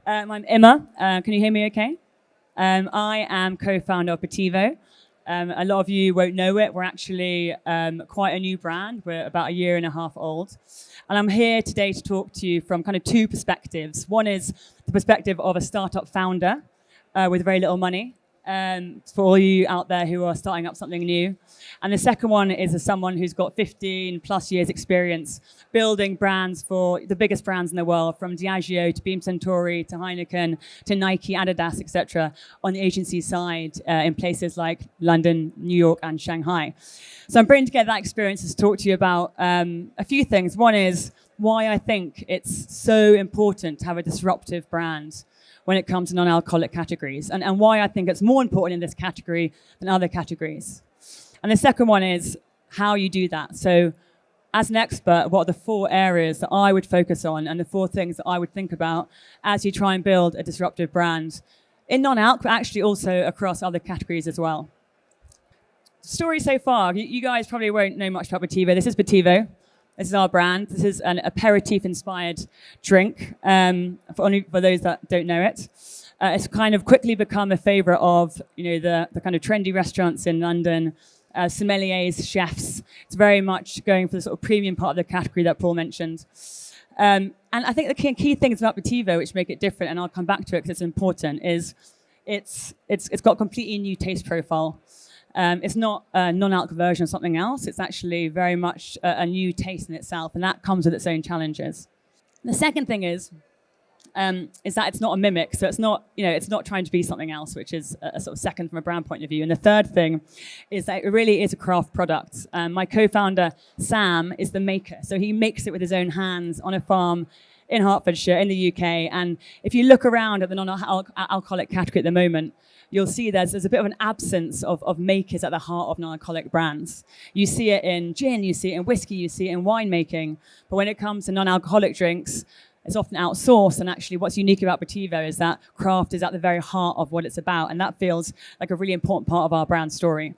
I'm Imme. Can you hear me okay? I am co-founder of Botivo. A lot of you won't know it. We're actually quite a new brand. We're about a year and a half old. And I'm here today to talk to you from kind of two perspectives. One is the perspective of a startup founder with very little money, for all you out there who are starting up something new. And the second one is as someone who's got 15 plus years experience building brands for the biggest brands in the world, from Diageo to Beam Suntory to Heineken to Nike, Adidas, etc., on the agency side in places like London, New York, and Shanghai. So I'm bringing together that experience to talk to you about a few things. One is why I think it's so important to have a disruptive brand when it comes to non-alcoholic categories, and why I think it's more important in this category than other categories. And the second one is how you do that. So as an expert, what are the 4 areas that I would focus on and the 4 things that I would think about as you try and build a disruptive brand in non-alc, but actually also across other categories as well. Story so far, you guys probably won't know much about Botivo. This is Botivo. This is our brand. This is an aperitif-inspired drink, for those that don't know it. It's kind of quickly become a favorite of the kind of trendy restaurants in London, sommeliers, chefs. It's very much going for the sort of premium part of the category that Paul mentioned. And I think the key things about Botivo which make it different, and I'll come back to it because it's important, is it's got a completely new taste profile. It's not a non-alc version of something else. It's actually very much a new taste in itself, and that comes with its own challenges. The second thing is that it's not a mimic, so it's not trying to be something else, which is a sort of second from a brand point of view. And the third thing is that it really is a craft product. My co-founder, Sam, is the maker, so he makes it with his own hands on a farm in Hertfordshire, in the UK. And if you look around at the non-alcoholic category at the moment, you'll see there's a bit of an absence of makers at the heart of non-alcoholic brands. You see it in gin, you see it in whiskey, you see it in winemaking. But when it comes to non-alcoholic drinks, it's often outsourced. And actually what's unique about Botivo is that craft is at the very heart of what it's about. And that feels like a really important part of our brand story.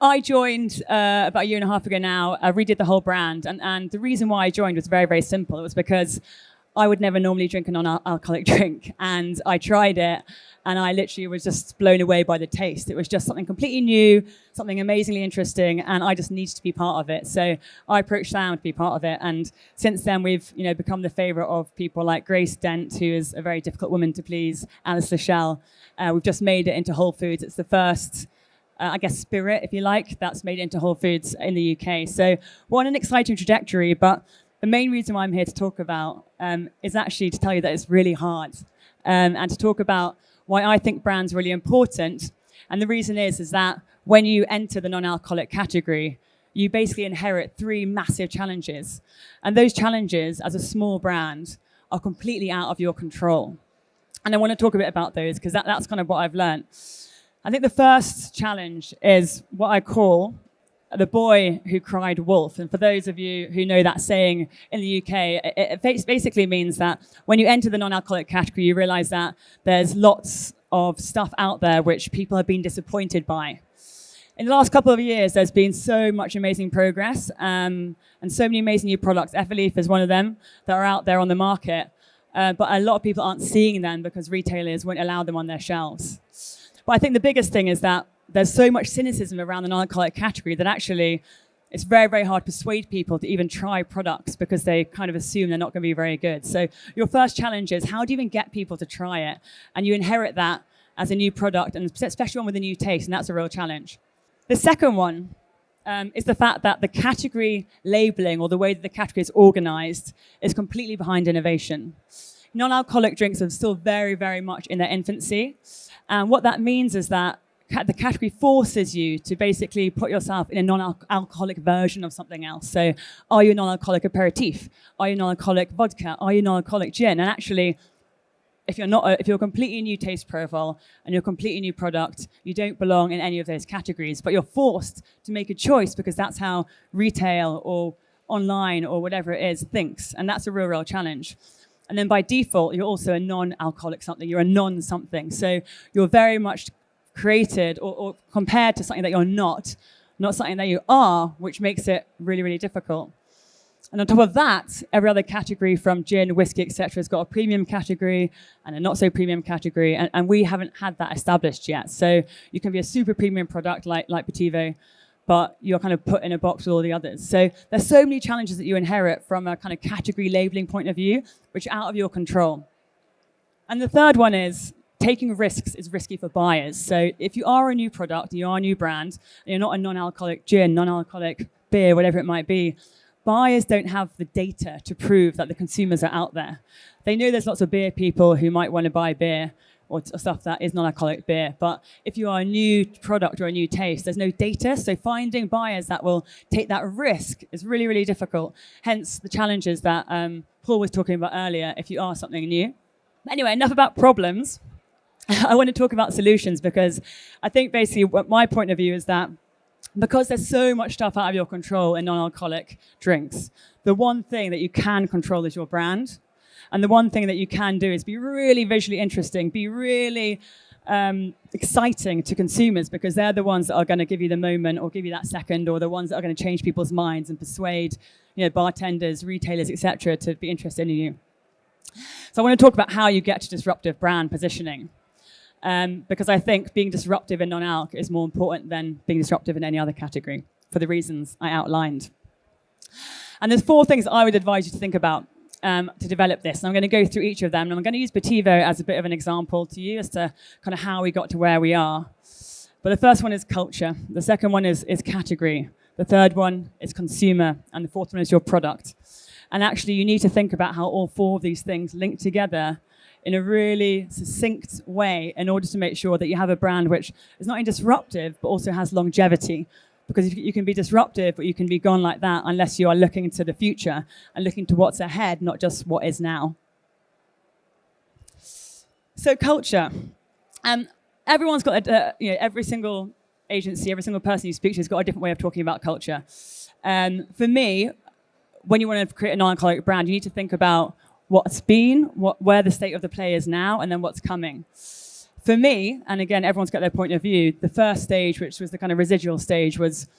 I joined about a year and a half ago now. I redid the whole brand. And the reason why I joined was very, very simple. It was because I would never normally drink a non-alcoholic drink. And I tried it, and I literally was just blown away by the taste. It was just something completely new, something amazingly interesting, and I just needed to be part of it. So I approached Sam to be part of it. And since then, we've become the favorite of people like Grace Dent, who is a very difficult woman to please, Alice Lachelle. We've just made it into Whole Foods. It's the first spirit, if you like, that's made it into Whole Foods in the UK. So what an exciting trajectory. But the main reason why I'm here to talk about is actually to tell you that it's really hard, and to talk about why I think brands are really important. And the reason is that when you enter the non-alcoholic category, you basically inherit 3 massive challenges. And those challenges, as a small brand, are completely out of your control. And I want to talk a bit about those, because that's kind of what I've learned. I think the first challenge is what I call the boy who cried wolf. And for those of you who know that saying in the UK, it basically means that when you enter the non-alcoholic category, you realize that there's lots of stuff out there which people have been disappointed by. In the last couple of years, there's been so much amazing progress and so many amazing new products. Everleaf is one of them that are out there on the market. But a lot of people aren't seeing them because retailers won't allow them on their shelves. But I think the biggest thing is that there's so much cynicism around the non-alcoholic category that actually it's very, very hard to persuade people to even try products because they kind of assume they're not going to be very good. So your first challenge is, how do you even get people to try it? And you inherit that as a new product, and especially one with a new taste, and that's a real challenge. The second one is the fact that the category labeling, or the way that the category is organized, is completely behind innovation. Non-alcoholic drinks are still very, very much in their infancy. And what that means is that the category forces you to basically put yourself in a non-alcoholic version of something else. So are you a non-alcoholic aperitif? Are you a non-alcoholic vodka? Are you a non-alcoholic gin? And actually, if you're a completely new taste profile and you're a completely new product, you don't belong in any of those categories. But you're forced to make a choice because that's how retail or online or whatever it is thinks. And that's a real, real challenge. And then by default, you're also a non-alcoholic something. You're a non-something. So you're very much created or compared to something that you're not something that you are, which makes it really, really difficult. And on top of that, every other category from gin, whiskey, etc., has got a premium category and a not so premium category, and we haven't had that established yet. So you can be a super premium product like Botivo, but you're kind of put in a box with all the others. So there's so many challenges that you inherit from a kind of category labeling point of view, which are out of your control. And the third one is taking risks is risky for buyers. So if you are a new product, you are a new brand, and you're not a non-alcoholic gin, non-alcoholic beer, whatever it might be, buyers don't have the data to prove that the consumers are out there. They know there's lots of beer people who might want to buy beer or stuff that is non-alcoholic beer. But if you are a new product or a new taste, there's no data. So finding buyers that will take that risk is really, really difficult. Hence the challenges that Paul was talking about earlier if you are something new. Anyway, enough about problems. I want to talk about solutions because I think basically what my point of view is that because there's so much stuff out of your control in non-alcoholic drinks, the one thing that you can control is your brand. And the one thing that you can do is be really visually interesting, be really exciting to consumers because they're the ones that are going to give you the moment or give you that second, or the ones that are going to change people's minds and persuade, bartenders, retailers, etc., to be interested in you. So I want to talk about how you get to disruptive brand positioning. Because I think being disruptive in non-alc is more important than being disruptive in any other category for the reasons I outlined. And there's 4 things I would advise you to think about to develop this. And I'm going to go through each of them. And I'm going to use Botivo as a bit of an example to you as to kind of how we got to where we are. But the first one is culture. The second one is category. The third one is consumer. And the fourth one is your product. And actually, you need to think about how all 4 of these things link together in a really succinct way in order to make sure that you have a brand which is not only disruptive, but also has longevity. Because you can be disruptive, but you can be gone like that unless you are looking into the future and looking to what's ahead, not just what is now. So culture. Everyone's got, every single agency, every single person you speak to has got a different way of talking about culture. For me, when you want to create a non-alcoholic brand, you need to think about what's been, where the state of the play is now, and then what's coming. For me, and again, everyone's got their point of view, the first stage, which was the kind of residual stage, was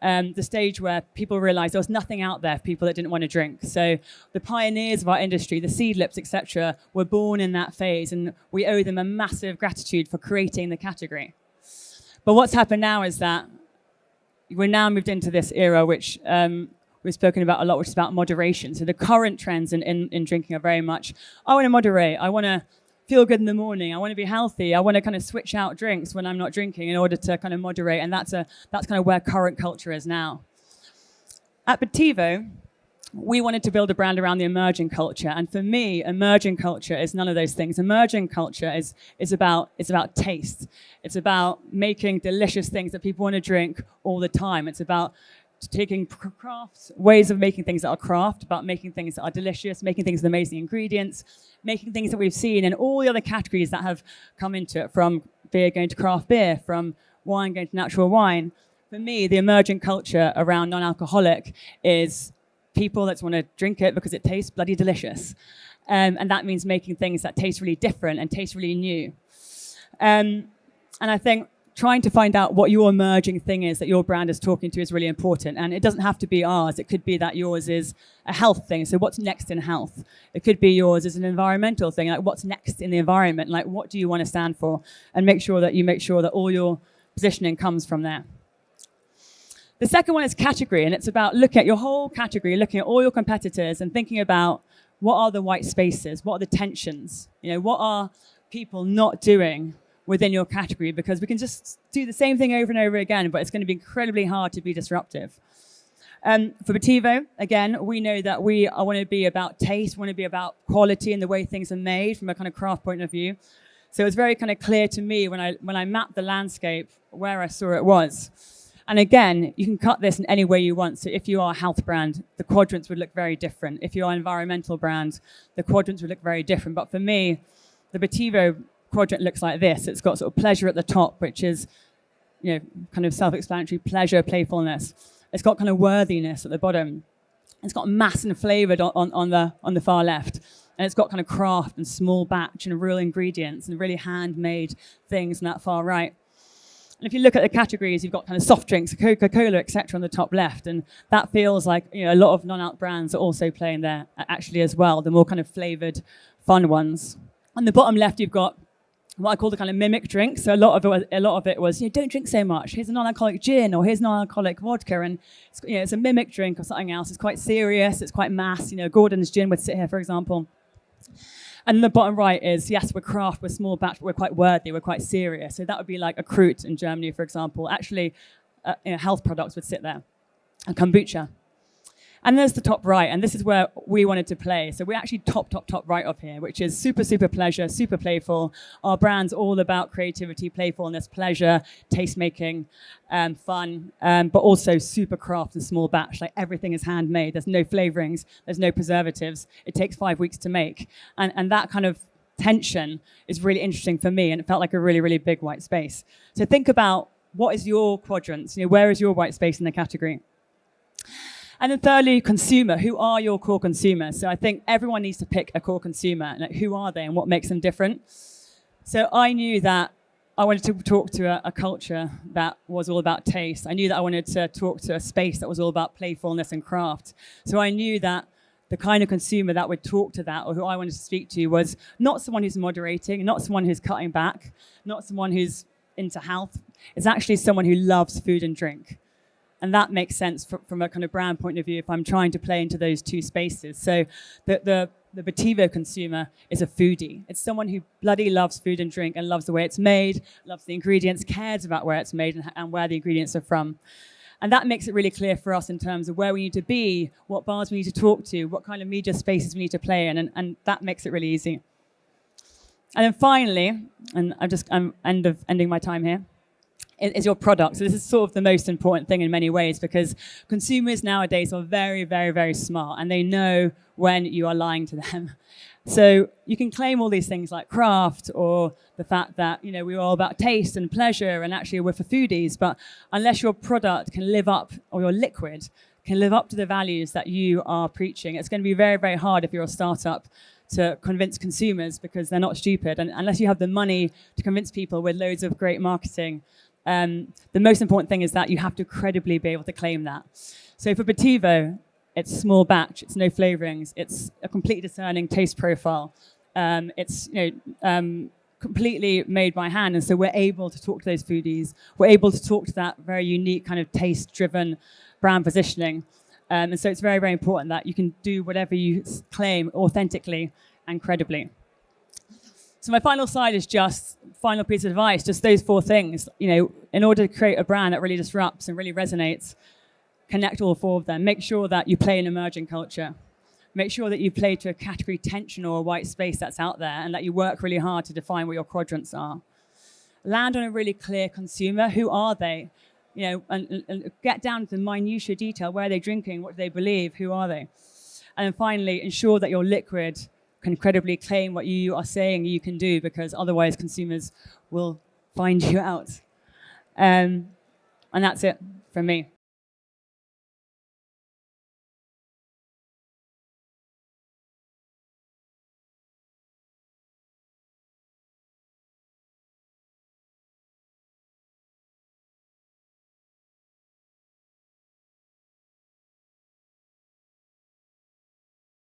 the stage where people realized there was nothing out there for people that didn't want to drink. So the pioneers of our industry, the seedlips, etc., were born in that phase, and we owe them a massive gratitude for creating the category. But what's happened now is that we're now moved into this era, which we've spoken about a lot, which is about moderation. So the current trends in drinking are very much, I want to moderate, I want to feel good in the morning, I want to be healthy, I want to kind of switch out drinks when I'm not drinking in order to kind of moderate, and that's kind of where current culture is now. At Botivo, we wanted to build a brand around the emerging culture, and for me, emerging culture is none of those things. Emerging culture is about taste. It's about making delicious things that people want to drink all the time. It's about taking crafts, ways of making things that are craft, about making things that are delicious, making things with amazing ingredients, making things that we've seen in all the other categories that have come into it, from beer going to craft beer, from wine going to natural wine. For me, the emerging culture around non-alcoholic is people that want to drink it because it tastes bloody delicious. And that means making things that taste really different and taste really new. And I think trying to find out what your emerging thing is that your brand is talking to is really important. And it doesn't have to be ours. It could be that yours is a health thing. So what's next in health? It could be yours is an environmental thing. Like what's next in the environment? Like what do you want to stand for? And make sure that all your positioning comes from there. The second one is category. And it's about looking at your whole category, looking at all your competitors and thinking about what are the white spaces? What are the tensions? What are people not doing within your category, because we can just do the same thing over and over again, but it's going to be incredibly hard to be disruptive. For Botivo, again, we know that I want to be about taste, want to be about quality and the way things are made from a kind of craft point of view. So it was very kind of clear to me when I mapped the landscape where I saw it was. And again, you can cut this in any way you want. So if you are a health brand, the quadrants would look very different. If you are an environmental brand, the quadrants would look very different. But for me, the Botivo quadrant looks like this. It's got sort of pleasure at the top, which is, kind of self-explanatory, pleasure, playfulness. It's got kind of worthiness at the bottom. It's got mass and flavored on the far left. And it's got kind of craft and small batch and real ingredients and really handmade things on that far right. And if you look at the categories, you've got kind of soft drinks, Coca-Cola, etc. on the top left, and that feels like a lot of non-alc brands are also playing there actually as well, the more kind of flavoured, fun ones. On the bottom left, you've got what I call the kind of mimic drinks. So a lot of it was, don't drink so much. Here's a non-alcoholic gin, or here's non-alcoholic vodka, and it's a mimic drink or something else. It's quite serious. It's quite mass. Gordon's gin would sit here, for example. And the bottom right is, yes, we're craft, we're small batch, but we're quite worthy, we're quite serious. So that would be like a Krut in Germany, for example. Actually, health products would sit there, and kombucha. And there's the top right, and this is where we wanted to play. So we're actually top right up here, which is super, super pleasure, super playful. Our brand's all about creativity, playfulness, pleasure, taste-making, fun, but also super craft and small batch. Like everything is handmade. There's no flavorings. There's no preservatives. It takes 5 weeks to make. And that kind of tension is really interesting for me, and it felt like a really, really big white space. So think about what is your quadrants? Where is your white space in the category? And then thirdly, consumer. Who are your core consumers? So I think everyone needs to pick a core consumer. Like, who are they and what makes them different? So I knew that I wanted to talk to a culture that was all about taste. I knew that I wanted to talk to a space that was all about playfulness and craft. So I knew that the kind of consumer that would talk to that, or who I wanted to speak to, was not someone who's moderating, not someone who's cutting back, not someone who's into health. It's actually someone who loves food and drink. And that makes sense from a kind of brand point of view if I'm trying to play into those two spaces. So the Botivo consumer is a foodie. It's someone who bloody loves food and drink and loves the way it's made, loves the ingredients, cares about where it's made and where the ingredients are from. And that makes it really clear for us in terms of where we need to be, what bars we need to talk to, what kind of media spaces we need to play in, and that makes it really easy. And then finally, and I'm ending my time here, is your product. So this is sort of the most important thing in many ways, because consumers nowadays are very, very, very smart, and they know when you are lying to them. So you can claim all these things like craft, or the fact that we're all about taste and pleasure, and actually we're for foodies, but unless your product can live up, or your liquid can live up to the values that you are preaching, it's going to be very, very hard if you're a startup to convince consumers, because they're not stupid. And unless you have the money to convince people with loads of great marketing, the most important thing is that you have to credibly be able to claim that. So for Botivo, it's small batch, it's no flavorings, it's a completely discerning taste profile. It's completely made by hand, and so we're able to talk to those foodies. We're able to talk to that very unique kind of taste-driven brand positioning. And so it's very, very important that you can do whatever you claim authentically and credibly. So my final slide is just final piece of advice, just those 4 things. In order to create a brand that really disrupts and really resonates, connect all 4 of them. Make sure that you play an emerging culture. Make sure that you play to a category tension or a white space that's out there, and that you work really hard to define what your quadrants are. Land on a really clear consumer. Who are they? And get down to the minutiae detail. Where are they drinking? What do they believe? Who are they? And then finally, ensure that your liquid can credibly claim what you are saying you can do, because otherwise consumers will find you out. And that's it from me.